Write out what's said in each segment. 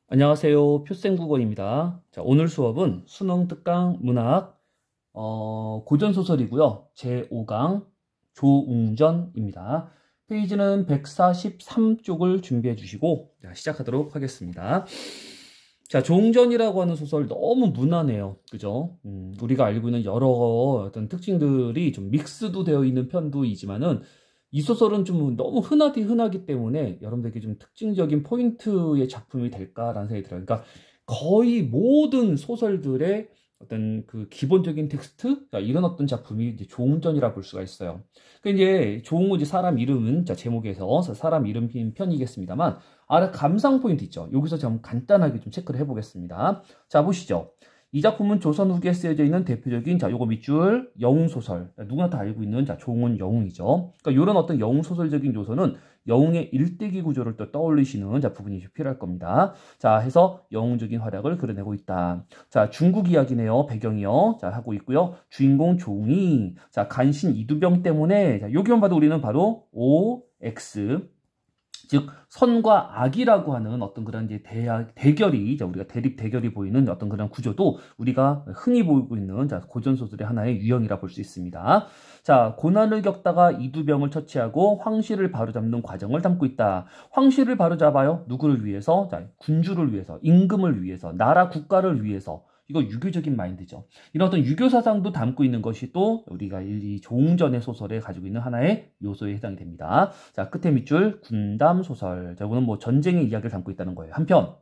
안녕하세요. 표생국어입니다. 자, 오늘 수업은 수능 특강 문학 고전소설이고요. 제5강 조웅전입니다. 페이지는 143쪽을 준비해 주시고 시작하도록 하겠습니다. 자, 조웅전이라고 하는 소설 너무 무난해요. 그죠? 우리가 알고 있는 여러 어떤 특징들이 좀 믹스도 되어 있는 편도이지만은 이 소설은 좀 너무 흔하기 때문에 여러분들에게 좀 특징적인 포인트의 작품이 될까라는 생각이 들어요. 그러니까 거의 모든 소설들의 어떤 그 기본적인 텍스트? 자, 이런 어떤 작품이 이제 조웅전이라 볼 수가 있어요. 그러니까 이제 조웅은 이제 사람 이름은 자, 제목에서 사람 이름인 편이겠습니다만 아래 감상 포인트 있죠. 여기서 좀 간단하게 좀 체크를 해보겠습니다. 자, 보시죠. 이 작품은 조선 후기에 쓰여져 있는 대표적인 요거 밑줄 영웅소설, 누구나 다 알고 있는 조웅은 영웅이죠. 그러니까 이런 어떤 영웅소설적인 요소는 영웅의 일대기 구조를 또 떠올리시는 부분이 필요할 겁니다. 자, 해서 영웅적인 활약을 그려내고 있다. 자, 중국 이야기네요. 배경이요. 자, 하고 있고요. 주인공 조웅이 간신 이두병 때문에 여기만 봐도 우리는 바로 OX 즉 선과 악이라고 하는 어떤 그런 이제 대결이 우리가 대립 대결이 보이는 어떤 그런 구조도 우리가 흔히 보이고 있는 고전 소설의 하나의 유형이라 볼 수 있습니다. 자, 고난을 겪다가 이두병을 처치하고 황실을 바로잡는 과정을 담고 있다. 황실을 바로잡아요. 누구를 위해서? 자, 군주를 위해서, 임금을 위해서, 나라 국가를 위해서. 이거 유교적인 마인드죠. 이런 어떤 유교 사상도 담고 있는 것이 또 우리가 이 조웅전의 소설에 가지고 있는 하나의 요소에 해당이 됩니다. 자, 끝에 밑줄 군담 소설. 자, 이거는 뭐 전쟁의 이야기를 담고 있다는 거예요. 한편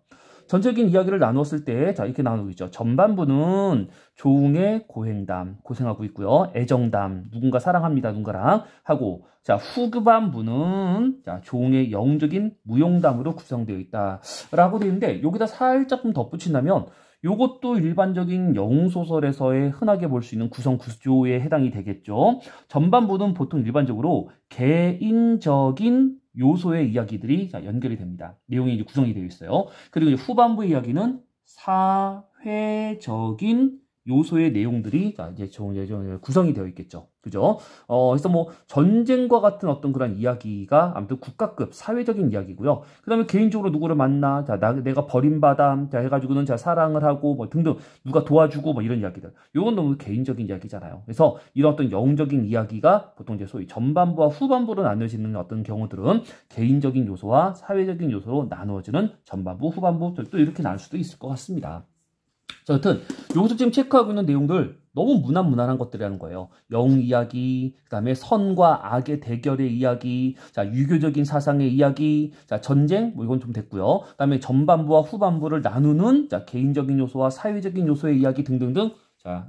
전적인 이야기를 나누었을 때, 이렇게 나누고 있죠. 전반부는 조웅의 고행담, 고생하고 있고요. 애정담, 누군가 사랑합니다, 누군가랑 하고, 후반부는, 조웅의 영웅적인 무용담으로 구성되어 있다. 라고 되어 있는데, 여기다 살짝 좀 덧붙인다면, 요것도 일반적인 영웅소설에서의 흔하게 볼 수 있는 구성 구조에 해당이 되겠죠. 전반부는 보통 일반적으로 개인적인 요소의 이야기들이 연결이 됩니다. 내용이 이제 구성이 되어 있어요. 그리고 이제 후반부의 이야기는 사회적인 요소의 내용들이 이제 구성이 되어 있겠죠. 그죠? 그래서 뭐 전쟁과 같은 어떤 그런 이야기가 아무튼 국가급 사회적인 이야기고요. 그 다음에 개인적으로 누구를 만나, 내가 버림받아, 해가지고는 사랑을 하고 뭐 등등 누가 도와주고 뭐 이런 이야기들. 이건 너무 개인적인 이야기잖아요. 그래서 이런 어떤 영웅적인 이야기가 보통 이제 소위 전반부와 후반부로 나눠지는 어떤 경우들은 개인적인 요소와 사회적인 요소로 나누어지는 전반부, 후반부 또 이렇게 나눌 수도 있을 것 같습니다. 자, 여튼 여기서 지금 체크하고 있는 내용들 너무 무난한 것들이라는 거예요. 영웅 이야기, 그 다음에 선과 악의 대결의 이야기, 유교적인 사상의 이야기, 전쟁, 뭐 이건 좀 됐고요. 그 다음에 전반부와 후반부를 나누는 개인적인 요소와 사회적인 요소의 이야기 등등등.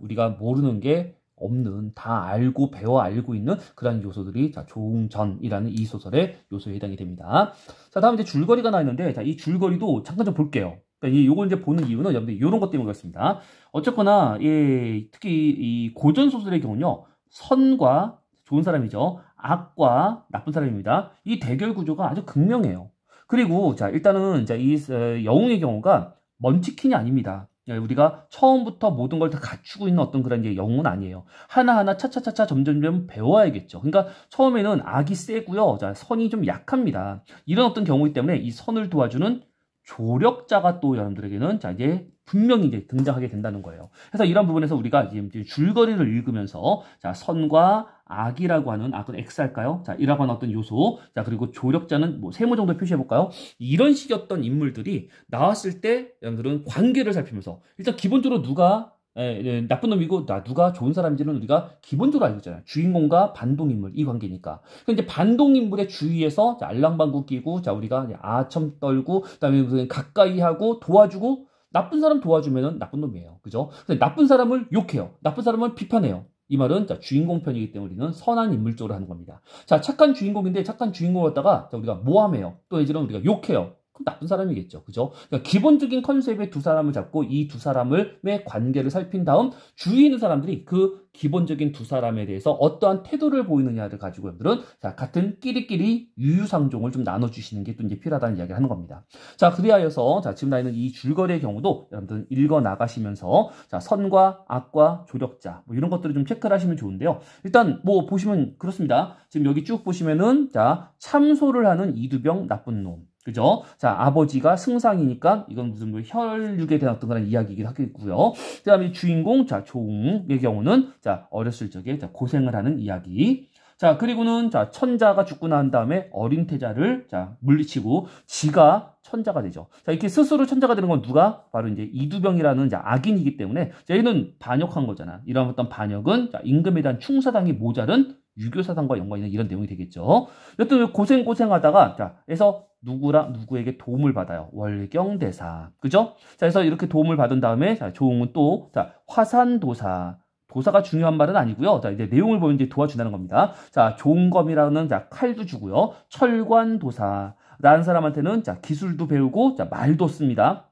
우리가 모르는 게 없는, 다 알고 배워 알고 있는 그런 요소들이 조웅전이라는 이 소설의 요소에 해당이 됩니다. 다음 이제 줄거리가 나와 있는데, 이 줄거리도 잠깐 좀 볼게요. 그러니까 요걸 이제 보는 이유는 여러분들 이런 것 때문에 그렇습니다. 어쨌거나 특히 이 고전 소설의 경우는요, 선과 좋은 사람이죠, 악과 나쁜 사람입니다. 이 대결 구조가 아주 극명해요. 그리고 일단은 이 영웅의 경우가 먼치킨이 아닙니다. 우리가 처음부터 모든 걸 다 갖추고 있는 어떤 그런 영웅은 아니에요. 하나하나 차차차차 점점점 배워야겠죠. 그러니까 처음에는 악이 세고요, 선이 좀 약합니다. 이런 어떤 경우이기 때문에 이 선을 도와주는 조력자가 또 여러분들에게는 이제 분명히 이제 등장하게 된다는 거예요. 그래서 이런 부분에서 우리가 이제 줄거리를 읽으면서 선과 악이라고 하는 악은 X할까요? 이라고 하는 어떤 요소, 그리고 조력자는 뭐 세모 정도 표시해 볼까요? 이런 식의 어떤 인물들이 나왔을 때 여러분들은 관계를 살피면서 일단 기본적으로 누가 나쁜 놈이고 누가 좋은 사람인지는 우리가 기본적으로 알고 있잖아요. 주인공과 반동인물 이 관계니까. 근데 반동인물의 주위에서 알랑방구 끼고 우리가 아첨 떨고 그다음에 무슨 가까이 하고 도와주고 나쁜 사람 도와주면은 나쁜 놈이에요. 그죠? 근데 나쁜 사람을 욕해요. 나쁜 사람을 비판해요. 이 말은 주인공 편이기 때문에 우리는 선한 인물 쪽으로 하는 겁니다. 착한 주인공인데 착한 주인공을 갖다가 우리가 모함해요. 또 예를 들면 우리가 욕해요. 그럼 나쁜 사람이겠죠. 그죠? 그러니까 기본적인 컨셉의 두 사람을 잡고 이 두 사람의 관계를 살핀 다음 주위에 있는 사람들이 그 기본적인 두 사람에 대해서 어떠한 태도를 보이느냐를 가지고 여러분들은 같은 끼리끼리 유유상종을 좀 나눠주시는 게 또 이제 필요하다는 이야기를 하는 겁니다. 그리하여서 지금 나 있는 이 줄거리의 경우도 여러분들 읽어 나가시면서 선과 악과 조력자 뭐 이런 것들을 좀 체크를 하시면 좋은데요. 일단 뭐 보시면 그렇습니다. 지금 여기 쭉 보시면은 참소를 하는 이두병 나쁜 놈. 그죠? 자, 아버지가 승상이니까 이건 무슨 뭐 혈육에 대한 어떤 그런 이야기이긴 하겠고요. 그 다음에 주인공, 자, 조웅의 경우는, 자, 어렸을 적에 자, 고생을 하는 이야기. 자, 그리고는, 자, 천자가 죽고 난 다음에 어린 태자를, 자, 물리치고 지가 천자가 되죠. 자, 이렇게 스스로 천자가 되는 건 누가? 바로 이제 이두병이라는 자, 악인이기 때문에, 자, 얘는 반역한 거잖아. 이런 어떤 반역은, 자, 임금에 대한 충사당이 모자른 유교사상과 연관이 있는 이런 내용이 되겠죠. 여튼 고생하다가, 자, 그래서 누구랑 누구에게 도움을 받아요. 월경대사. 그죠? 자, 그래서 이렇게 도움을 받은 다음에, 자, 조웅은 또, 자, 화산도사. 도사가 중요한 말은 아니고요. 자, 이제 내용을 보면 이제 도와준다는 겁니다. 자, 조은검이라는 자, 칼도 주고요. 철관도사라는 사람한테는 자, 기술도 배우고, 자, 말도 씁니다.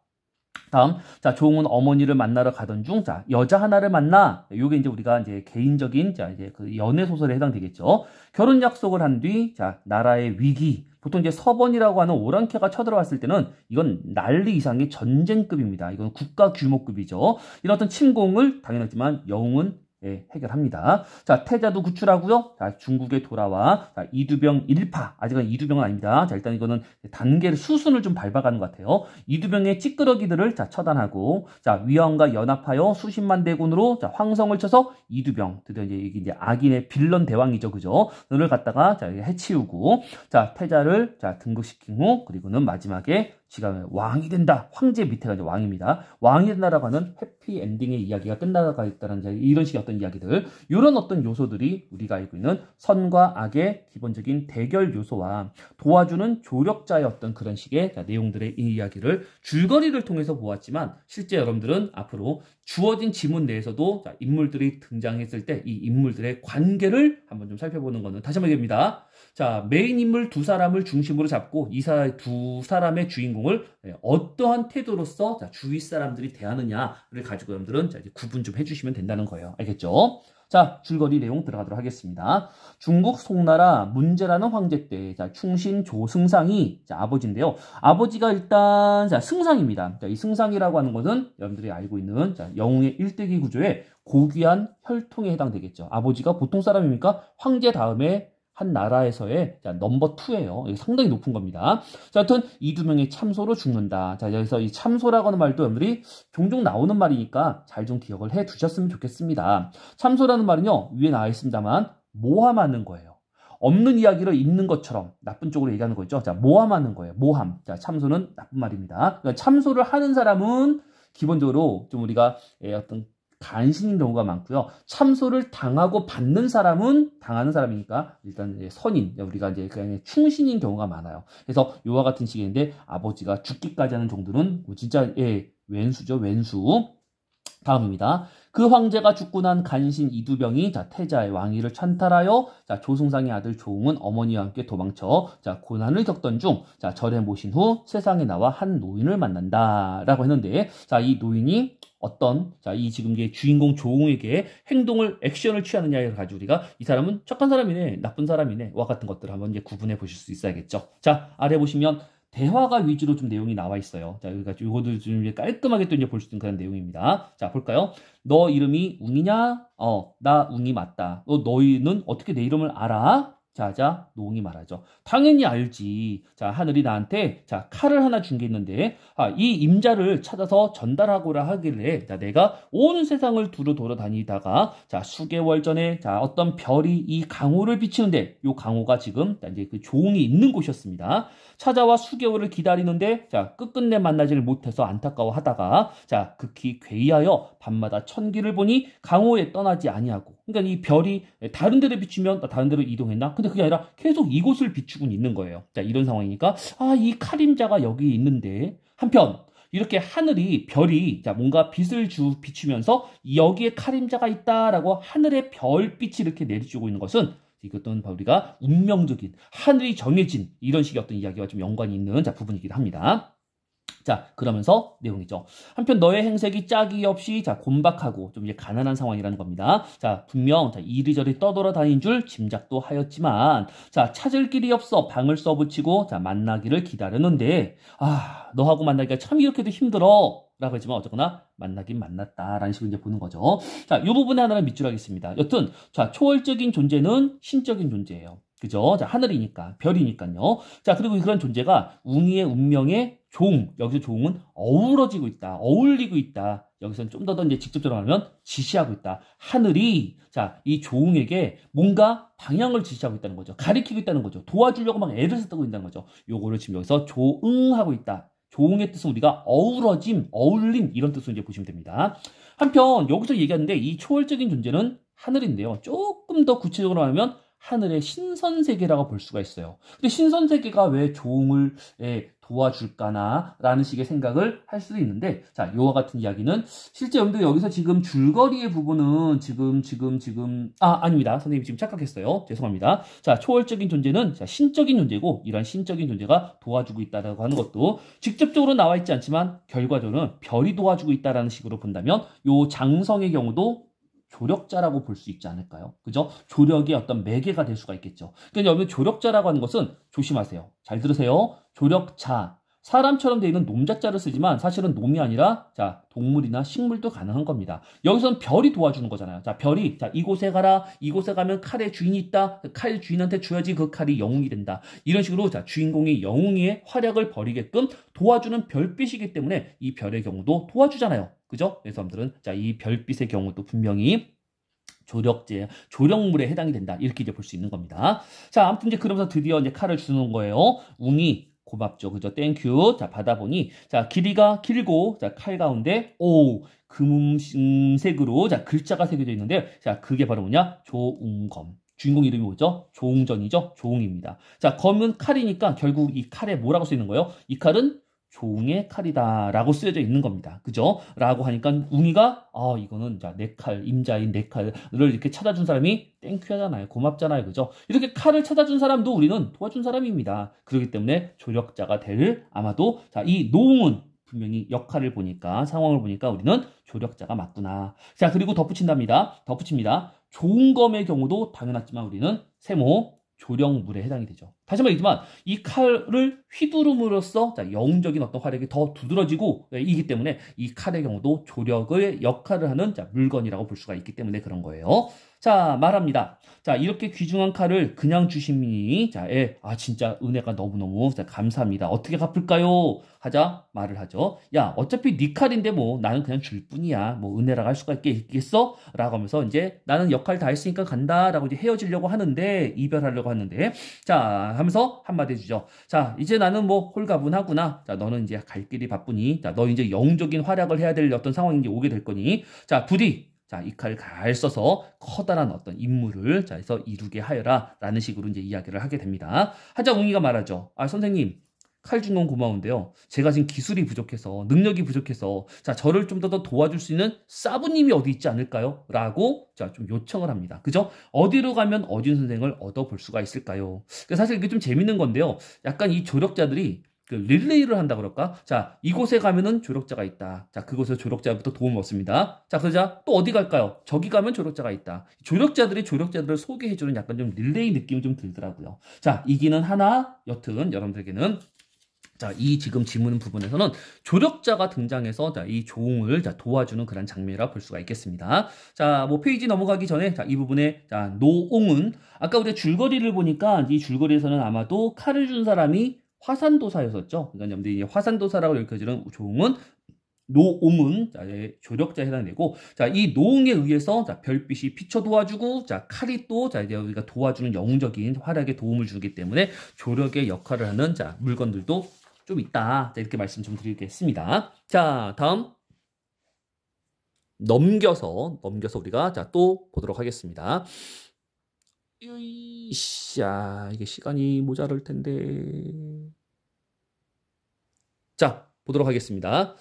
다음, 자, 조웅은 어머니를 만나러 가던 중, 자, 여자 하나를 만나. 요게 이제 우리가 이제 개인적인, 자, 이제 그 연애 소설에 해당되겠죠. 결혼 약속을 한 뒤, 자, 나라의 위기. 보통 이제 서번이라고 하는 오랑캐가 쳐들어왔을 때는 이건 난리 이상의 전쟁급입니다. 이건 국가 규모급이죠. 이런 어떤 침공을 당연하지만 영웅은 예, 해결합니다. 자, 태자도 구출하고요. 자, 중국에 돌아와. 자, 이두병 일파. 아직은 이두병은 아닙니다. 자, 일단 이거는 단계를 수순을 좀 밟아가는 것 같아요. 이두병의 찌끄러기들을 자, 처단하고, 자, 위왕과 연합하여 수십만 대군으로 자, 황성을 쳐서 이두병. 드디어 이게 이제 악인의 빌런 대왕이죠. 그죠? 너를 갖다가 자, 해치우고, 자, 태자를 자, 등극시킨 후, 그리고는 마지막에 지가 왕이 된다. 황제 밑에가 이제 왕입니다. 왕이 된다라고 하는 해피 엔딩의 이야기가 끝나가 있다는 이런 식의 어떤 이야기들, 이런 어떤 요소들이 우리가 알고 있는 선과 악의 기본적인 대결 요소와 도와주는 조력자의 어떤 그런 식의 내용들의 이 이야기를 줄거리를 통해서 보았지만, 실제 여러분들은 앞으로 주어진 지문 내에서도 인물들이 등장했을 때 이 인물들의 관계를 한번 좀 살펴보는 것은 다시 한번 얘기합니다. 자, 메인 인물 두 사람을 중심으로 잡고 이 두 사람의 주인공을 어떠한 태도로서 주위 사람들이 대하느냐를 가지고 여러분들은 이제 구분 좀 해주시면 된다는 거예요. 알겠죠? 자, 줄거리 내용 들어가도록 하겠습니다. 중국 송나라 문제라는 황제 때, 자, 충신 조승상이 자, 아버지인데요. 아버지가 일단 자, 승상입니다. 자, 이 승상이라고 하는 것은 여러분들이 알고 있는 자, 영웅의 일대기 구조의 고귀한 혈통에 해당되겠죠. 아버지가 보통 사람입니까? 황제 다음에 한 나라에서의 자, 넘버 2예요. 상당히 높은 겁니다. 자, 하여튼 이두명의 참소로 죽는다. 자, 여기서 이 참소라고 하는 말도 여러분들이 종종 나오는 말이니까 잘 좀 기억을 해 두셨으면 좋겠습니다. 참소라는 말은요, 위에 나와 있습니다만 모함하는 거예요. 없는 이야기를 있는 것처럼 나쁜 쪽으로 얘기하는 거죠. 자, 모함하는 거예요. 모함. 자, 참소는 나쁜 말입니다. 그러니까 참소를 하는 사람은 기본적으로 좀 우리가 어떤 간신인 경우가 많고요. 참소를 당하고 받는 사람은 당하는 사람이니까 일단 선인, 우리가 이제 그냥 충신인 경우가 많아요. 그래서 요와 같은 식인데 아버지가 죽기까지 하는 정도는 진짜 왼수죠, 왼수. 다음입니다. 그 황제가 죽고 난 간신 이두병이 자, 태자의 왕위를 찬탈하여 자, 조승상의 아들 조웅은 어머니와 함께 도망쳐 자, 고난을 겪던 중 자, 절에 모신 후 세상에 나와 한 노인을 만난다라고 했는데, 자, 이 노인이 어떤 자, 이 지금 주인공 조웅에게 액션을 취하느냐를 가지고 우리가 이 사람은 착한 사람이네, 나쁜 사람이네 와 같은 것들을 한번 이제 구분해 보실 수 있어야겠죠. 자, 아래 보시면 대화가 위주로 좀 내용이 나와 있어요. 자, 그러니까 이것도 좀 깔끔하게 또 이제 볼 수 있는 그런 내용입니다. 자, 볼까요? 너 이름이 웅이냐? 나 웅이 맞다. 너희는 어떻게 내 이름을 알아? 자, 노웅이 말하죠. 당연히 알지. 자, 하늘이 나한테 자, 칼을 하나 준 게 있는데, 이 임자를 찾아서 전달하고라 하길래, 자, 내가 온 세상을 두루 돌아다니다가, 자, 수개월 전에, 자, 어떤 별이 이 강호를 비치는데, 요 강호가 지금, 이제 그 조웅이 있는 곳이었습니다. 찾아와 수개월을 기다리는데, 자, 끝끝내 만나지를 못해서 안타까워 하다가, 자, 극히 괴이하여 밤마다 천기를 보니 강호에 떠나지 아니하고, 그러니까 이 별이 다른 데를 비추면 다른 데로 이동했나? 근데 그게 아니라 계속 이곳을 비추고 있는 거예요. 자, 이런 상황이니까 이 칼임자가 여기 있는데, 한편 이렇게 하늘이 별이 자, 뭔가 빛을 비추면서 여기에 칼임자가 있다라고 하늘의 별빛이 이렇게 내리쬐고 있는 것은 이것도 우리가 운명적인 하늘이 정해진 이런 식의 어떤 이야기와 좀 연관이 있는 자, 부분이기도 합니다. 자, 그러면서 내용이죠. 한편 너의 행색이 짝이 없이 자, 곤박하고 좀 이제 가난한 상황이라는 겁니다. 자, 분명 자, 이리저리 떠돌아다닌 줄 짐작도 하였지만, 자, 찾을 길이 없어 방을 써붙이고 자, 만나기를 기다렸는데, 너하고 만나기가 참 이렇게도 힘들어 라고 했지만 어쨌거나 만나긴 만났다라는 식으로 이제 보는 거죠. 자, 이 부분에 하나는 밑줄 하겠습니다. 여튼 자, 초월적인 존재는 신적인 존재예요. 그죠? 자, 하늘이니까, 별이니까요. 자, 그리고 그런 존재가 웅이의 운명의 종, 여기서 종은 어우러지고 있다, 어울리고 있다. 여기서는 좀 더 이제 직접적으로 하면 지시하고 있다. 하늘이, 자, 이 종에게 뭔가 방향을 지시하고 있다는 거죠. 가리키고 있다는 거죠. 도와주려고 막 애를 쓰고 있다는 거죠. 요거를 지금 여기서 조응하고 있다. 조응의 뜻은 우리가 어우러짐, 어울림, 이런 뜻으로 이제 보시면 됩니다. 한편, 여기서 얘기하는데 이 초월적인 존재는 하늘인데요. 조금 더 구체적으로 하면 하늘의 신선세계라고 볼 수가 있어요. 근데 신선세계가 왜 조응을 도와줄까나 라는 식의 생각을 할 수도 있는데, 자, 이와 같은 이야기는 실제 여기서 지금 줄거리의 부분은 아닙니다. 선생님이 지금 착각했어요. 죄송합니다. 자, 초월적인 존재는 자, 신적인 존재고, 이러한 신적인 존재가 도와주고 있다라고 하는 것도 직접적으로 나와 있지 않지만 결과적으로는 별이 도와주고 있다라는 식으로 본다면 요 장성의 경우도 조력자라고 볼 수 있지 않을까요? 그죠? 조력의 어떤 매개가 될 수가 있겠죠. 그러니까 여러분 조력자라고 하는 것은 조심하세요. 잘 들으세요. 조력자. 사람처럼 되어 있는 놈자자를 쓰지만 사실은 놈이 아니라 자, 동물이나 식물도 가능한 겁니다. 여기서는 별이 도와주는 거잖아요. 자, 별이 자, 이곳에 가라. 이곳에 가면 칼의 주인이 있다. 칼 주인한테 줘야지 그 칼이 영웅이 된다. 이런 식으로 자, 주인공이 영웅의 활약을 벌이게끔 도와주는 별빛이기 때문에 이 별의 경우도 도와주잖아요. 그죠? 그래서 여러분들은 자, 이 별빛의 경우도 분명히 조력물에 해당이 된다. 이렇게 이제 볼 수 있는 겁니다. 자, 아무튼 이제 그러면서 드디어 이제 칼을 주는 거예요. 웅이 고맙죠. 그죠? 땡큐. 자, 받아보니 자, 길이가 길고 자, 칼 가운데 금색으로 자, 글자가 새겨져 있는데 자, 그게 바로 뭐냐? 조웅검. 주인공 이름이 뭐죠? 조웅전이죠? 조웅입니다. 자, 검은 칼이니까 결국 이 칼에 뭐라고 쓰이는 거예요? 이 칼은 조웅의 칼이다 라고 쓰여져 있는 겁니다. 그죠? 라고 하니까 웅이가 이거는 자, 내 칼, 임자인 내 칼을 이렇게 찾아준 사람이 땡큐하잖아요. 고맙잖아요. 그죠? 이렇게 칼을 찾아준 사람도 우리는 도와준 사람입니다. 그렇기 때문에 조력자가 될 아마도 자, 이 노웅은 분명히 역할을 보니까 상황을 보니까 우리는 조력자가 맞구나. 자, 그리고 덧붙입니다. 조웅검의 경우도 당연하지만 우리는 세모 조력물에 해당이 되죠. 다시 한번 얘기지만 이 칼을 휘두름으로써 자, 영웅적인 어떤 활약이 더 두드러지고 이기 때문에 이 칼의 경우도 조력의 역할을 하는 자, 물건이라고 볼 수가 있기 때문에 그런 거예요. 자, 말합니다. 자, 이렇게 귀중한 칼을 그냥 주시니 자, 진짜 은혜가 너무너무 자, 감사합니다. 어떻게 갚을까요? 하자 말을 하죠. 야, 어차피 네 칼인데 뭐 나는 그냥 줄 뿐이야. 뭐 은혜라고 할 수가 있겠어? 라고 하면서 이제 나는 역할 다 했으니까 간다라고 이제 헤어지려고 하는데 이별하려고 하는데 자, 하면서 한마디 해주죠. 자, 이제 나는 뭐 홀가분하구나. 자, 너는 이제 갈 길이 바쁘니. 자, 너 이제 영웅적인 활약을 해야 될 어떤 상황이 이제 오게 될 거니. 자, 부디 자, 이 칼을 잘 써서 커다란 어떤 임무를 자, 해서 이루게 하여라. 라는 식으로 이제 이야기를 하게 됩니다. 하자 웅이가 말하죠. 선생님. 칼 준 건 고마운데요. 제가 지금 기술이 부족해서, 능력이 부족해서, 자, 저를 좀 더 도와줄 수 있는 사부님이 어디 있지 않을까요? 라고, 자, 좀 요청을 합니다. 그죠? 어디로 가면 어진 선생을 얻어볼 수가 있을까요? 사실 이게 좀 재밌는 건데요. 약간 이 조력자들이 그 릴레이를 한다 그럴까? 자, 이곳에 가면은 조력자가 있다. 자, 그곳에서 조력자부터 도움을 얻습니다. 자, 그러자 또 어디 갈까요? 저기 가면 조력자가 있다. 조력자들이 조력자들을 소개해주는 약간 좀 릴레이 느낌이 좀 들더라고요. 자, 이기는 하나, 여튼 여러분들에게는 자, 이 지금 지문 부분에서는 조력자가 등장해서 자, 이 조웅을 자, 도와주는 그런 장면이라 볼 수가 있겠습니다. 자, 뭐 페이지 넘어가기 전에 자, 이 부분에 자, 노옹은 아까 우리가 줄거리를 보니까 이 줄거리에서는 아마도 칼을 준 사람이 화산도사였었죠. 그러니까 여러분들이 화산도사라고 읽혀지는 조웅은 노옹은 자, 조력자에 해당되고 자, 이 노옹에 의해서 자, 별빛이 비춰 도와주고 자, 칼이 또 자, 이제 우리가 도와주는 영웅적인 활약에 도움을 주기 때문에 조력의 역할을 하는 자, 물건들도 좀 있다. 자, 이렇게 말씀 좀 드리겠습니다. 자, 다음 넘겨서 우리가 자, 또 보도록 하겠습니다. 야, 이게 시간이 모자랄 텐데. 자, 보도록 하겠습니다.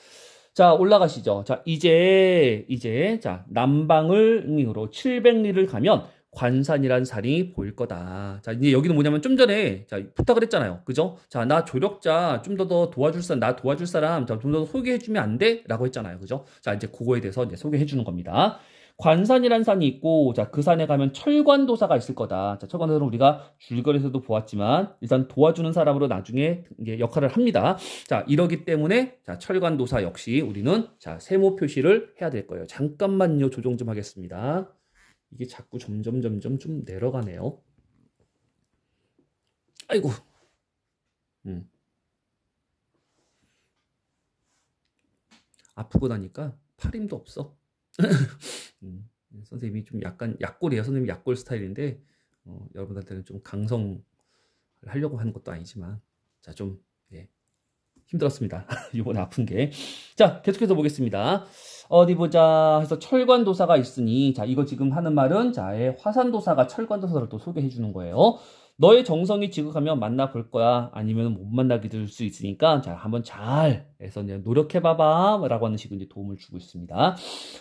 자, 올라가시죠. 자, 이제 자, 남방을 응으로 700리를 가면 관산이란 산이 보일 거다. 자, 이제 여기는 뭐냐면 좀 전에 자, 부탁을 했잖아요. 그죠? 자, 나 조력자 좀 더 도와줄 사람, 나 도와줄 사람 좀 더 소개해주면 안 돼? 라고 했잖아요. 그죠? 자, 이제 그거에 대해서 이제 소개해주는 겁니다. 관산이란 산이 있고, 자, 그 산에 가면 철관도사가 있을 거다. 자, 철관도사는 우리가 줄거리에서도 보았지만, 일단 도와주는 사람으로 나중에 이제 역할을 합니다. 자, 이러기 때문에, 자, 철관도사 역시 우리는, 자, 세모 표시를 해야 될 거예요. 잠깐만요. 조정 좀 하겠습니다. 이게 자꾸 점점 좀 내려가네요. 아이고. 음. 아프고 나니까 팔 힘도 없어. 선생님이 좀 약간 약골이에요. 선생님이 약골 스타일인데 여러분들한테는 좀 강성을 하려고 하는 것도 아니지만 자, 좀 예, 힘들었습니다. 이번에 아픈 게. 자, 계속해서 보겠습니다. 어디 보자 해서 철관도사가 있으니 자, 이거 지금 하는 말은 자, 화산도사가 철관도사를 또 소개해 주는 거예요. 너의 정성이 지극하면 만나볼 거야. 아니면 못 만나게 될 수 있으니까 자, 한번 잘 해서 노력해봐봐 라고 하는 식으로 이제 도움을 주고 있습니다.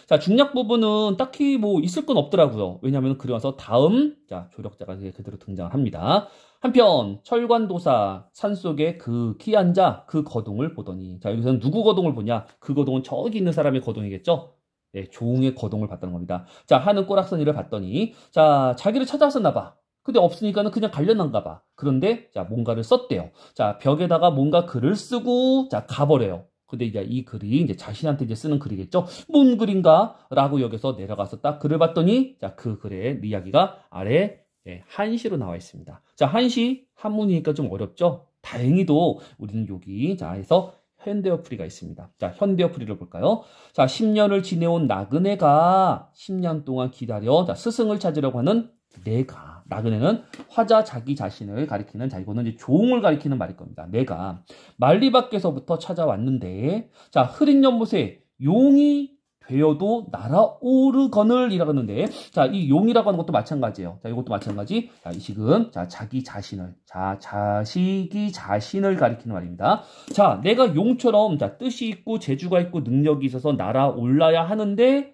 자, 중략 부분은 딱히 뭐 있을 건 없더라고요. 왜냐하면 그러면서 다음 자, 조력자가 그대로 등장을 합니다. 한편 철관도사 산속에 극히 앉아 그 거동을 보더니 자, 여기서는 누구 거동을 보냐? 그 거동은 저기 있는 사람의 거동이겠죠? 네, 조웅의 거동을 봤다는 겁니다. 자, 하는 꼬락서니를 봤더니 자, 자기를 찾아왔었나 봐. 근데 없으니까는 그냥 갈려난가 봐. 그런데 자, 뭔가를 썼대요. 자, 벽에다가 뭔가 글을 쓰고 자, 가버려요. 근데 이제 이 글이 이제 자신한테 이제 쓰는 글이겠죠? 뭔 글인가? 라고 여기서 내려가서 딱 글을 봤더니 자, 그 글의 이야기가 아래 네, 한시로 나와 있습니다. 자, 한시 한문이니까 좀 어렵죠? 다행히도 우리는 여기 자, 해서 현대어풀이가 있습니다. 자, 현대어풀이를 볼까요? 자, 10년을 지내온 나그네가 10년 동안 기다려 자, 스승을 찾으려고 하는 내가 나그네는 화자 자기 자신을 가리키는 자, 이거는 이제 조웅을 가리키는 말일 겁니다. 내가 만리밖에서부터 찾아왔는데 자, 흐린 연못에 용이 되어도 날아오르거늘 이라고 하는데 자, 이 용이라고 하는 것도 마찬가지예요. 자, 이것도 마찬가지. 자, 이 식은 자, 자기 자신을 자, 자식이 자신을 가리키는 말입니다. 자, 내가 용처럼 자, 뜻이 있고 재주가 있고 능력이 있어서 날아올라야 하는데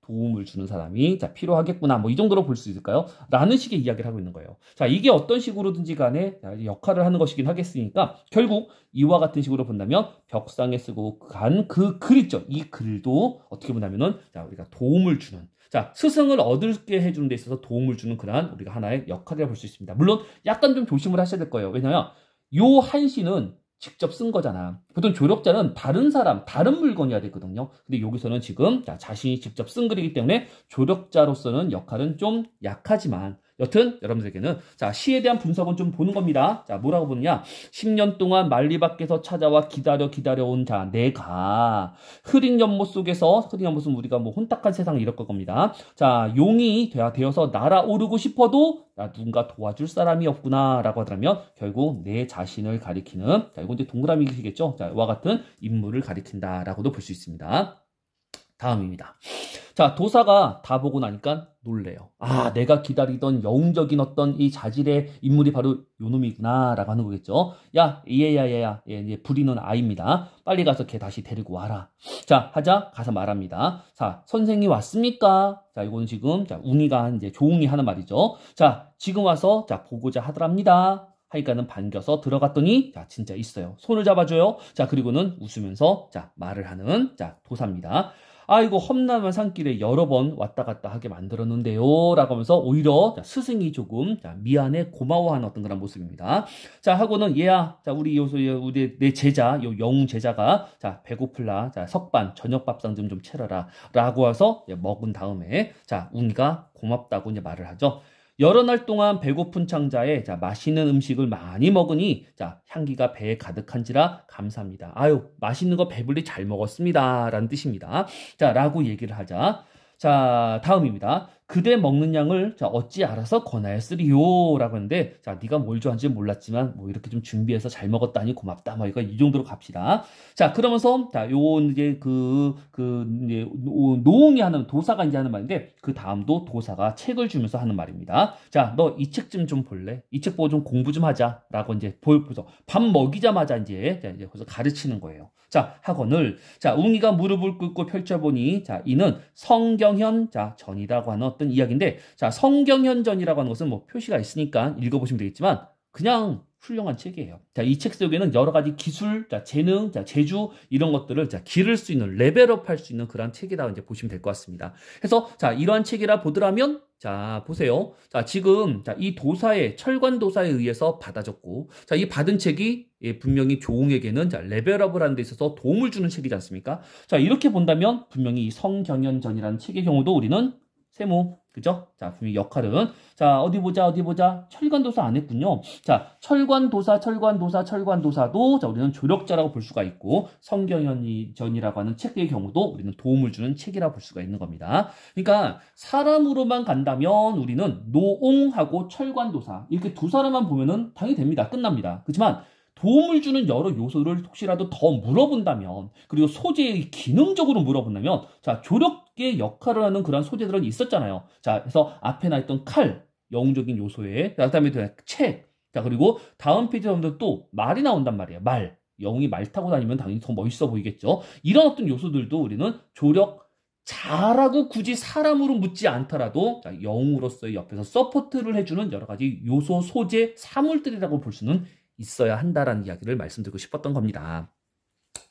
도움을 주는 사람이 자, 필요하겠구나. 뭐 이 정도로 볼 수 있을까요? 라는 식의 이야기를 하고 있는 거예요. 자, 이게 어떤 식으로든지 간에 역할을 하는 것이긴 하겠으니까 결국 이와 같은 식으로 본다면 벽상에 쓰고 간 그 글 있죠. 이 글도 어떻게 보냐면은 자, 우리가 도움을 주는 자, 스승을 얻게 해주는 데 있어서 도움을 주는 그러한 우리가 하나의 역할이라고 볼 수 있습니다. 물론 약간 좀 조심을 하셔야 될 거예요. 왜냐하면 요 한시는 직접 쓴 거잖아. 보통 조력자는 다른 사람, 다른 물건이어야 되거든요. 근데 여기서는 지금 자신이 직접 쓴 글이기 때문에 조력자로서는 역할은 좀 약하지만 여튼 여러분들에게는 자, 시에 대한 분석은 좀 보는 겁니다. 자, 뭐라고 보느냐? 10년 동안 만리밖에서 찾아와 기다려온 자, 내가 흐린 연못 속에서 흐린 연못은 우리가 뭐 혼탁한 세상을 이럴 겁니다. 자, 용이 되어서 날아오르고 싶어도 누군가 도와줄 사람이 없구나 라고 하더라면 결국 내 자신을 가리키는 자, 이건 이제 동그라미겠죠. 자, 이와 같은 인물을 가리킨다 라고도 볼 수 있습니다. 다음입니다. 자, 도사가 다 보고 나니까 놀래요. 아, 내가 기다리던 영웅적인 어떤 이 자질의 인물이 바로 요 놈이구나 라고 하는 거겠죠. 야, 얘야, 얘 부리는 아이입니다. 빨리 가서 걔 다시 데리고 와라. 자, 하자 가서 말합니다. 자, 선생이 왔습니까? 자, 이거는 지금 자, 웅이가 이제 조웅이 하는 말이죠. 자, 지금 와서 자, 보고자 하더랍니다. 하니까는 반겨서 들어갔더니 자, 진짜 있어요. 손을 잡아줘요. 자, 그리고는 웃으면서 자, 말을 하는 자, 도사입니다. 아이고, 험난한 산길에 여러 번 왔다 갔다 하게 만들었는데요 라고 하면서 오히려 자, 스승이 조금 자, 미안해 고마워하는 어떤 그런 모습입니다. 자, 하고는 얘야, 자, 우리 내 제자, 요 영웅 제자가 자, 배고플라, 자, 석반 저녁 밥상 좀 채려라 라고 해서 먹은 다음에 자, 웅이가 고맙다고 이제 말을 하죠. 여러 날 동안 배고픈 창자에 자, 맛있는 음식을 많이 먹으니 자, 향기가 배에 가득한지라 감사합니다. 아유, 맛있는 거 배불리 잘 먹었습니다 라는 뜻입니다. 자, 라고 얘기를 하자. 자, 다음입니다. 그대 먹는 양을 자, 어찌 알아서 권하였으리요 라고 하는데 자, 네가 뭘 좋아하는지 몰랐지만 뭐 이렇게 좀 준비해서 잘 먹었다니 고맙다. 뭐 이거 이 정도로 갑시다. 자, 그러면서 자, 요 이제 이제 노웅이 하는 도사가 이제 하는 말인데 그 다음도 도사가 책을 주면서 하는 말입니다. 자, 너 이 책 좀 볼래? 이 책 보고 좀 공부 좀 하자라고 이제 보여서 밥 먹이자마자 이제 거기서 가르치는 거예요. 자, 학원을 자, 웅이가 무릎을 꿇고 펼쳐보니 자, 이는 성경현 자, 전이라고 하는 어떤 이야기인데 자, 성경현전이라고 하는 것은 뭐 표시가 있으니까 읽어보시면 되겠지만 그냥 훌륭한 책이에요. 자, 이 책 속에는 여러 가지 기술, 자, 재능, 자, 재주 이런 것들을 자, 기를 수 있는 레벨업 할 수 있는 그런 책이라고 이제 보시면 될 것 같습니다. 그래서 자, 이러한 책이라 보더라면 자, 보세요. 자, 지금 자, 이 도사의 철관 도사에 의해서 받아졌고 자, 이 받은 책이 분명히 조웅에게는 자, 레벨업을 하는 데 있어서 도움을 주는 책이지 않습니까? 자, 이렇게 본다면 분명히 이 성경현전이라는 책의 경우도 우리는 세모. 그죠? 자, 분명히 역할은. 자, 어디 보자. 철관도사 안 했군요. 자, 철관도사도 자, 우리는 조력자라고 볼 수가 있고, 성경전이라고 하는 책의 경우도 우리는 도움을 주는 책이라고 볼 수가 있는 겁니다. 그러니까 사람으로만 간다면 우리는 노옹하고 철관도사 이렇게 두 사람만 보면은 당연히 됩니다. 끝납니다. 그렇지만 도움을 주는 여러 요소를 혹시라도 더 물어본다면, 그리고 소재의 기능적으로 물어본다면, 자, 조력의 역할을 하는 그런 소재들은 있었잖아요. 자, 그래서 앞에 나있던 칼, 영웅적인 요소에, 그 다음에 책, 자, 그리고 다음 페이지에 보면 또 말이 나온단 말이에요. 말. 영웅이 말 타고 다니면 당연히 더 멋있어 보이겠죠. 이런 어떤 요소들도 우리는 조력, 잘하고 굳이 사람으로 묻지 않더라도 자, 영웅으로서의 옆에서 서포트를 해주는 여러 가지 요소, 소재, 사물들이라고 볼 수는 있어야 한다라는 이야기를 말씀드리고 싶었던 겁니다.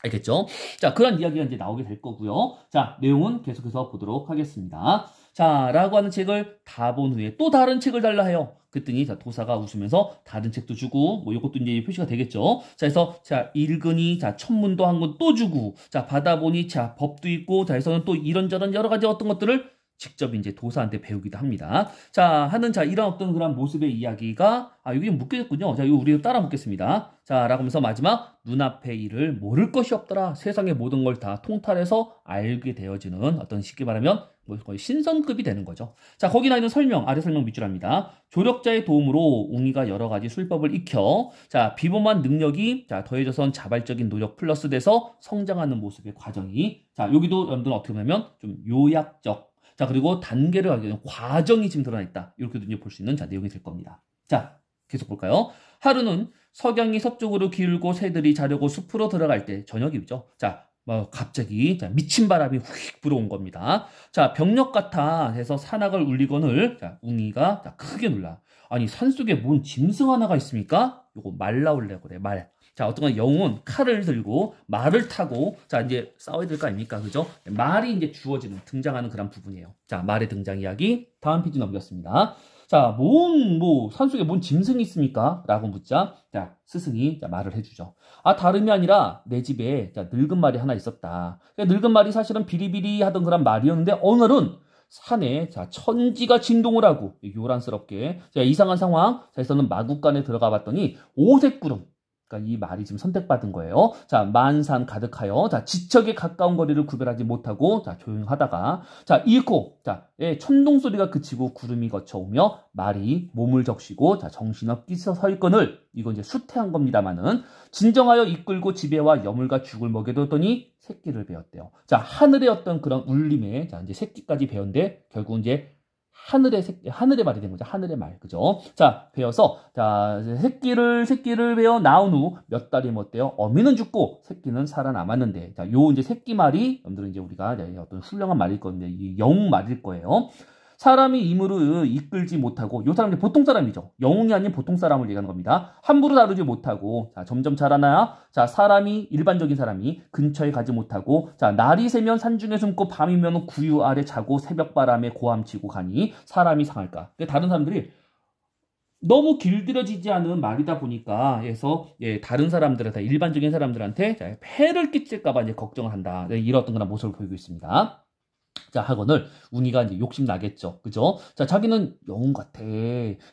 알겠죠? 자, 그런 이야기가 이제 나오게 될 거고요. 자, 내용은 계속해서 보도록 하겠습니다. 자, 라고 하는 책을 다 본 후에 또 다른 책을 달라 해요. 그랬더니 자, 도사가 웃으면서 다른 책도 주고 뭐 이것도 이제 표시가 되겠죠. 자, 그래서 자, 읽으니 자, 천문도 한 권 또 주고 자, 받아보니 자, 법도 있고 자, 해서는 또 이런저런 여러 가지 어떤 것들을 직접 이제 도사한테 배우기도 합니다. 자, 이런 어떤 그런 모습의 이야기가, 여기 좀 묶여졌군요. 자, 이거 우리도 따라 묶겠습니다. 자, 라고 하면서 마지막, 눈앞의 일을 모를 것이 없더라. 세상의 모든 걸 다 통탈해서 알게 되어지는 어떤 쉽게 말하면, 뭐 거의 신선급이 되는 거죠. 자, 거기 나 있는 설명, 아래 설명 밑줄 합니다. 조력자의 도움으로 웅이가 여러 가지 술법을 익혀, 자, 비범한 능력이, 자, 더해져선 자발적인 노력 플러스 돼서 성장하는 모습의 과정이, 자, 여기도 여러분들은 어떻게 보면 좀 요약적, 자, 그리고 단계를 알게 되는 과정이 지금 드러나 있다. 이렇게도 이제 볼 수 있는 자, 내용이 될 겁니다. 자, 계속 볼까요? 하루는 석양이 서쪽으로 기울고 새들이 자려고 숲으로 들어갈 때 저녁이죠. 자, 갑자기 자, 미친 바람이 휙 불어온 겁니다. 자, 병력 같아 해서 산악을 울리거늘 자, 웅이가 자, 크게 놀라. 아니, 산속에 뭔 짐승 하나가 있습니까? 요거 말 나올래 그래, 말. 자, 어떤 영웅은 칼을 들고 말을 타고 자, 이제 싸워야 될 거 아닙니까? 그죠? 말이 이제 주어지는 등장하는 그런 부분이에요. 자, 말의 등장 이야기 다음 페이지 넘겼습니다. 자, 산속에 뭔 짐승이 있습니까? 라고 묻자, 자, 스승이 자, 말을 해주죠. 다름이 아니라 내 집에 자, 늙은 말이 하나 있었다. 늙은 말이 사실은 비리비리 하던 그런 말이었는데 어느 날은 산에 자, 천지가 진동을 하고 요란스럽게 자, 이상한 상황. 자, 에서는 마구간에 들어가 봤더니 오색구름. 그러니까 이 말이 지금 선택받은 거예요. 자, 만산 가득하여, 자, 지척에 가까운 거리를 구별하지 못하고, 자, 조용하다가, 자, 잃고, 자, 천둥 소리가 그치고 구름이 거쳐오며 말이 몸을 적시고, 자, 정신없게 서 있거늘, 이거 이제 수태한 겁니다만은, 진정하여 이끌고 지배와 여물과 죽을 먹여뒀더니 새끼를 베었대요. 자, 하늘의 어떤 그런 울림에, 자, 이제 새끼까지 베었는데, 결국 이제 하늘의 말이 된 거죠. 하늘의 말. 그죠? 자, 베어서, 자, 새끼를 베어 나온 후 몇 달이 못돼요. 어미는 죽고 새끼는 살아남았는데, 자, 요 이제 새끼 말이, 여러분들은 이제 우리가 어떤 훌륭한 말일 건데, 이 영웅 말일 거예요. 사람이 임으로 이끌지 못하고, 요 사람이 보통 사람이죠. 영웅이 아닌 보통 사람을 얘기하는 겁니다. 함부로 다루지 못하고, 자, 점점 자라나야, 자, 일반적인 사람이 근처에 가지 못하고, 자, 날이 새면 산중에 숨고 밤이면 구유 아래 자고 새벽바람에 고함치고 가니 사람이 상할까. 다른 사람들이 너무 길들여지지 않은 말이다 보니까 해서 다른 사람들한테 일반적인 사람들한테 자, 해를 끼칠까봐 이제 걱정을 한다. 이런 어떤 그런 모습을 보이고 있습니다. 자, 하거늘 웅이가 이제 욕심 나겠죠. 그죠? 자, 자기는 영웅 같아.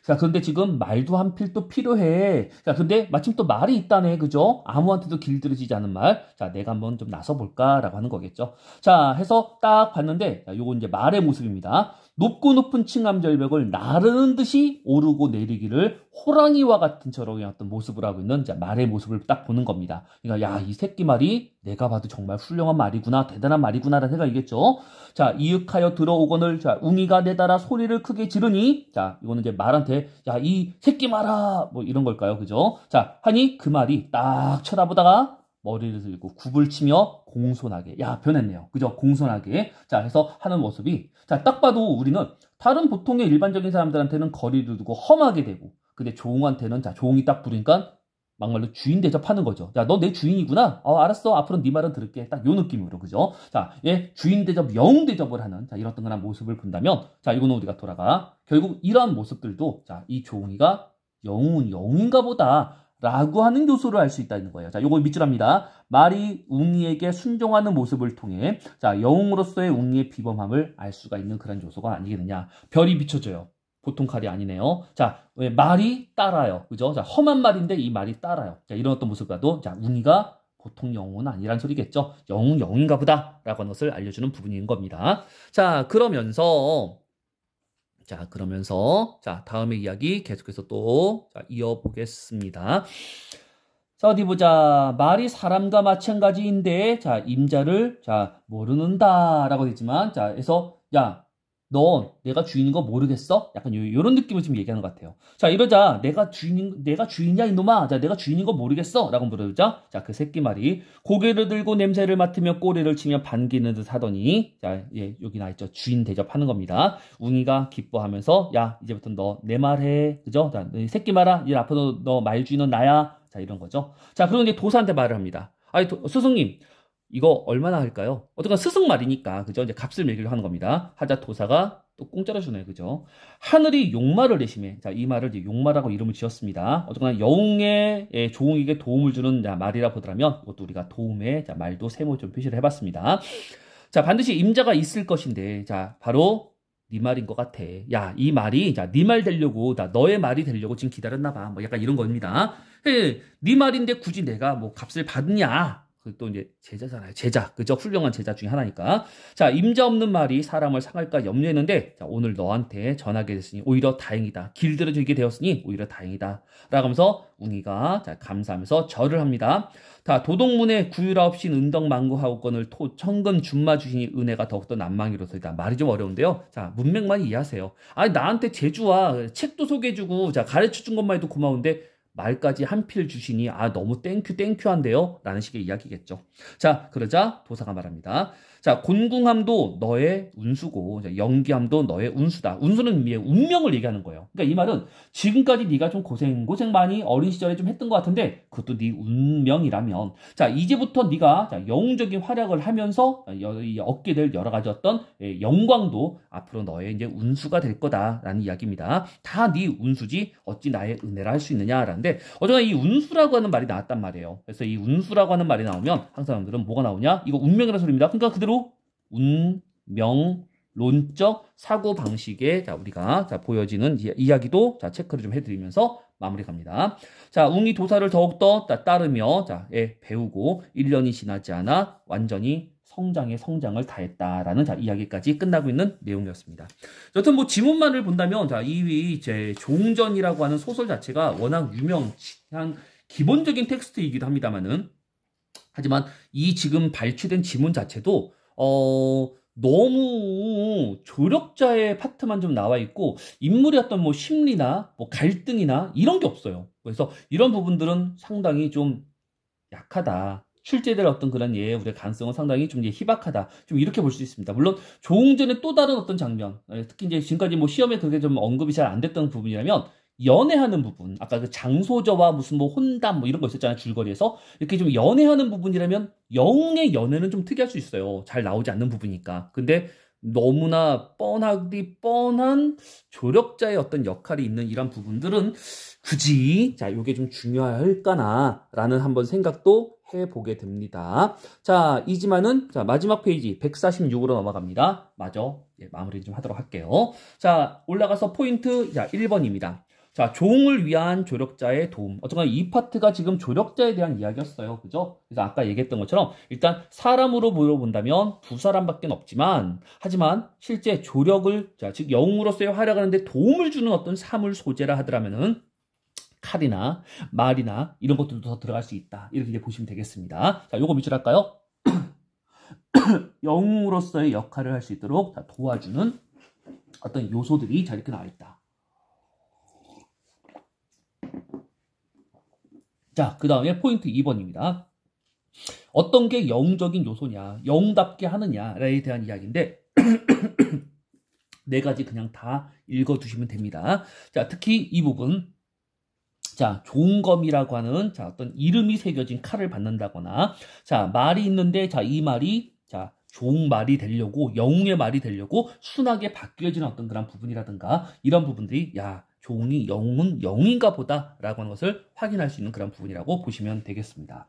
자, 그런데 지금 말도 한 필도 필요해. 자, 근데 마침 또 말이 있다네. 그죠? 아무한테도 길들여지지 않은 말. 자, 내가 한번 좀 나서볼까라고 하는 거겠죠. 자, 해서 딱 봤는데, 자, 요거 이제 말의 모습입니다. 높은 층암절벽을 나르는 듯이 오르고 내리기를 호랑이와 같은 저런 어떤 모습을 하고 있는 자, 말의 모습을 딱 보는 겁니다. 그러니까 야, 이 새끼 말이 내가 봐도 정말 훌륭한 말이구나, 대단한 말이구나라는 생각이겠죠. 자, 이윽하여 들어오거늘 자, 웅이가 내달아 소리를 크게 지르니 자, 이거는 이제 말한테 야, 이 새끼 말아 뭐 이런 걸까요, 그죠? 자, 하니 그 말이 딱 쳐다보다가 머리를 들고 굽을 치며 공손하게, 야, 변했네요. 그죠? 공손하게. 자, 해서 하는 모습이, 자, 딱 봐도 우리는 다른 보통의 일반적인 사람들한테는 거리를 두고 험하게 되고, 근데 조웅한테는, 자, 조웅이 딱 부르니까 막말로 주인 대접하는 거죠. 자, 너 내 주인이구나? 알았어. 앞으로 네 말은 들을게. 딱 요 느낌으로, 그죠? 자, 주인 대접, 영웅 대접을 하는, 자, 이런 그런 모습을 본다면, 자, 이거는 우리가 돌아가. 결국 이러한 모습들도, 자, 이 조웅이가 영웅인가 보다. 라고 하는 요소를 알 수 있다는 거예요. 자, 요거 밑줄합니다. 말이 웅이에게 순종하는 모습을 통해 자, 영웅으로서의 웅이의 비범함을 알 수가 있는 그런 요소가 아니겠느냐. 별이 비춰져요. 보통 칼이 아니네요. 자, 왜 말이 따라요. 그죠? 자, 험한 말인데 이 말이 따라요. 자, 이런 어떤 모습과도 자, 웅이가 보통 영웅은 아니란 소리겠죠. 영웅, 영웅인가 보다 라고 하는 것을 알려주는 부분인 겁니다. 자, 그러면서 자, 다음의 이야기 계속해서 또 자, 이어보겠습니다. 자, 어디 보자. 말이 사람과 마찬가지인데, 자, 임자를, 자, 모르는다 라고 했지만, 자, 그래서, 야, 너 내가 주인인 거 모르겠어? 약간 요런 느낌을 지금 얘기하는 것 같아요. 자, 이러자 내가 주인이야 이놈아. 자, 내가 주인인 거 모르겠어? 라고 물어보자. 자, 그 새끼 말이 고개를 들고 냄새를 맡으며 꼬리를 치며 반기는 듯 하더니 자, 예, 여기 나있죠. 주인 대접하는 겁니다. 웅이가 기뻐하면서 야, 이제부터 너 내 말해. 그죠? 자, 이 새끼 말아. 이제 앞으로 너 말 주인은 나야. 자, 이런 거죠. 자, 그리고 이제 도사한테 말을 합니다. 아니, 스승님. 이거 얼마나 할까요? 어쨌든 스승 말이니까, 그죠? 이제 값을 매기려 하는 겁니다. 하자 도사가 또 공짜로 주네요, 그죠? 하늘이 용마를 내심해. 자, 이 말을 이제 용마라고 이름을 지었습니다. 어쨌거나 영웅의 조웅에게 도움을 주는 자, 말이라 보더라면 이것도 우리가 도움의 자, 말도 세모 좀 표시를 해봤습니다. 자, 반드시 임자가 있을 것인데, 자, 바로 네 말인 것 같아. 야, 이 말이 자, 네 말 되려고, 나 너의 말이 되려고 지금 기다렸나 봐. 뭐 약간 이런 겁니다. 네 말인데 굳이 내가 뭐 값을 받느냐? 또 이제 제자잖아요. 제자. 그죠? 훌륭한 제자 중에 하나니까. 자, 임자 없는 말이 사람을 상할까 염려했는데, 자, 오늘 너한테 전하게 됐으니 오히려 다행이다. 길들여지게 되었으니 오히려 다행이다. 라고 하면서 웅이가 자, 감사하면서 절을 합니다. 자, 도덕문에 구유라옵신 은덕망구하오건을 천근 준마 주시니 은혜가 더욱더 난망이로소이다. 말이 좀 어려운데요. 자, 문맥만 이해하세요. 아니, 나한테 제주와 책도 소개해주고, 자, 가르쳐준 것만 해도 고마운데, 말까지 한 필 주시니 아 너무 땡큐한데요 라는 식의 이야기겠죠. 자, 그러자 도사가 말합니다. 자, 곤궁함도 너의 운수고 연기함도 너의 운수다. 운수는 의미의 운명을 얘기하는 거예요. 그러니까 이 말은 지금까지 네가 좀 고생 많이 어린 시절에 좀 했던 것 같은데 그것도 네 운명이라면 자, 이제부터 네가 자, 영웅적인 활약을 하면서 얻게 될 여러 가지 어떤 영광도 앞으로 너의 이제 운수가 될 거다라는 이야기입니다. 다 네 운수지 어찌 나의 은혜라 할 수 있느냐라는데 어쩌나 이 운수라고 하는 말이 나왔단 말이에요. 그래서 이 운수라고 하는 말이 나오면 항상 사람들은 뭐가 나오냐? 이거 운명이라는 소리입니다. 그러니까 그대로 운명론적 사고 방식에 자, 우리가 자, 보여지는 이야기도 자, 체크를 좀 해드리면서 마무리 갑니다. 자, 웅이 도사를 더욱더 따르며 자, 배우고 1년이 지나지 않아 완전히 성장을 다했다라는 자, 이야기까지 끝나고 있는 내용이었습니다. 여튼 뭐 지문만을 본다면 자, 이 조웅전이라고 하는 소설 자체가 워낙 유명한 기본적인 텍스트이기도 합니다만은 하지만 이 지금 발췌된 지문 자체도 너무 조력자의 파트만 좀 나와 있고 인물의 어떤 뭐 심리나 뭐 갈등이나 이런 게 없어요. 그래서 이런 부분들은 상당히 좀 약하다. 출제될 어떤 그런 우리의 가능성은 상당히 좀 희박하다. 좀 이렇게 볼 수 있습니다. 물론 조웅전의 또 다른 어떤 장면, 특히 이제 지금까지 뭐 시험에 그렇게 좀 언급이 잘 안 됐던 부분이라면 연애하는 부분, 아까 그 장소저와 무슨 뭐 혼담 뭐 이런 거 있었잖아요. 줄거리에서 이렇게 좀 연애하는 부분이라면 영웅의 연애는 좀 특이할 수 있어요. 잘 나오지 않는 부분이니까. 근데 너무나 뻔한 조력자의 어떤 역할이 있는 이런 부분들은 굳이 자, 요게 좀 중요할까나 라는 한번 생각도 해보게 됩니다. 자, 이지만은 자, 마지막 페이지 146으로 넘어갑니다. 마무리 좀 하도록 할게요. 자, 올라가서 포인트 자, 1번입니다. 자, 조웅을 위한 조력자의 도움. 어쨌거나 이 파트가 지금 조력자에 대한 이야기였어요. 그죠? 그래서 아까 얘기했던 것처럼 일단 사람으로 물어본다면 두 사람밖에 없지만 하지만 실제 조력을 자, 즉 영웅으로서의 활약하는데 도움을 주는 어떤 사물 소재라 하더라면은 칼이나 말이나 이런 것들도 더 들어갈 수 있다. 이렇게 이제 보시면 되겠습니다. 자, 요거 밑줄 할까요? 영웅으로서의 역할을 할 수 있도록 도와주는 어떤 요소들이 자, 이렇게 나와 있다. 자, 그 다음에 포인트 2번입니다. 어떤 게 영웅적인 요소냐, 영웅답게 하느냐에 대한 이야기인데 네 가지 그냥 다 읽어두시면 됩니다. 자, 특히 이 부분 자, 조웅검이라고 하는 자, 어떤 이름이 새겨진 칼을 받는다거나 자, 말이 있는데 자, 이 말이 자, 조웅말이 되려고 영웅의 말이 되려고 순하게 바뀌어지는 어떤 그런 부분이라든가 이런 부분들이 야, 종이 0은 0인가 보다 라고 하는 것을 확인할 수 있는 그런 부분이라고 보시면 되겠습니다.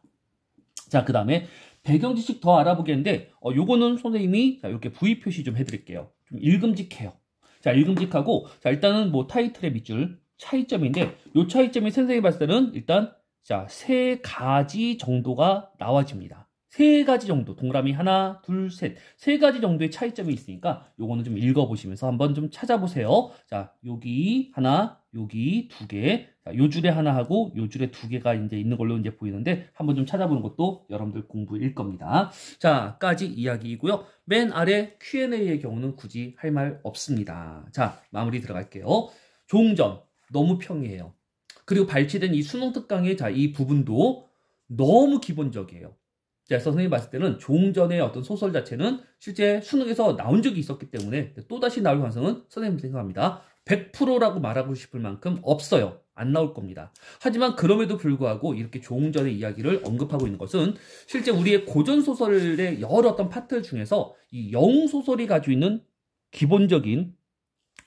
자, 그 다음에 배경 지식 더 알아보겠는데 요거는 선생님이 자, 이렇게 V 표시 좀 해드릴게요. 좀 읽음직해요. 자, 읽음직하고 자, 일단은 뭐 타이틀의 밑줄 차이점인데 요 차이점이 선생님이 봤을 때는 일단 자, 3가지 정도가 나와집니다. 3가지 정도, 동그라미 하나, 둘, 셋, 3가지 정도의 차이점이 있으니까 요거는 좀 읽어보시면서 한번 좀 찾아보세요. 자, 여기 하나, 여기 2개, 자, 요 줄에 하나 하고 요 줄에 2개가 이제 있는 걸로 이제 보이는데 한번 좀 찾아보는 것도 여러분들 공부일 겁니다. 자, 까지 이야기이고요. 맨 아래 Q&A의 경우는 굳이 할 말 없습니다. 자, 마무리 들어갈게요. 종전 너무 평이해요. 그리고 발췌된 이 수능 특강의 자, 이 부분도 너무 기본적이에요. 자, 선생님이 봤을 때는 종전의 어떤 소설 자체는 실제 수능에서 나온 적이 있었기 때문에 또다시 나올 가능성은 선생님 생각합니다. 100%라고 말하고 싶을 만큼 없어요. 안 나올 겁니다. 하지만 그럼에도 불구하고 이렇게 종전의 이야기를 언급하고 있는 것은 실제 우리의 고전 소설의 여러 어떤 파트 중에서 이 영웅소설이 가지고 있는 기본적인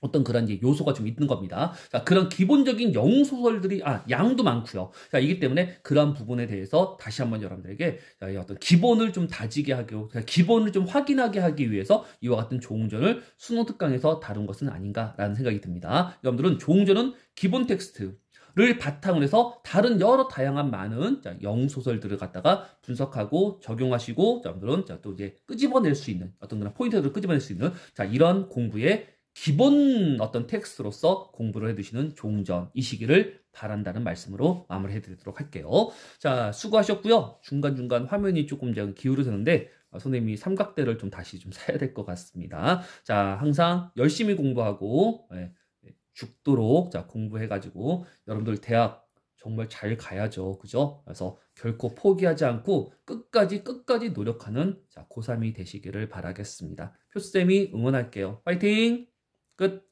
어떤 그런 이제 요소가 좀 있는 겁니다. 자, 그런 기본적인 영웅소설들이, 양도 많고요. 자, 이기 때문에 그런 부분에 대해서 다시 한번 여러분들에게 자, 이 어떤 기본을 좀 다지게 하고, 기본을 좀 확인하게 하기 위해서 이와 같은 조응전을 수능 특강에서 다룬 것은 아닌가라는 생각이 듭니다. 여러분들은 조응전은 기본 텍스트를 바탕으로 해서 다른 여러 다양한 많은 영웅소설들을 갖다가 분석하고 적용하시고, 여러분들은 자, 또 이제 끄집어낼 수 있는 어떤 그런 포인트들을 끄집어낼 수 있는 자, 이런 공부의 기본 어떤 텍스트로서 공부를 해두시는 종전 이 시기를 바란다는 말씀으로 마무리해드리도록 할게요. 자, 수고하셨고요. 중간중간 화면이 조금 기울어졌는데 선생님이 삼각대를 좀 다시 좀 사야 될 것 같습니다. 자, 항상 열심히 공부하고 죽도록 자, 공부해가지고 여러분들 대학 정말 잘 가야죠. 그죠? 그래서 결코 포기하지 않고 끝까지 노력하는 자, 고3이 되시기를 바라겠습니다. 표쌤이 응원할게요. 파이팅! 끝!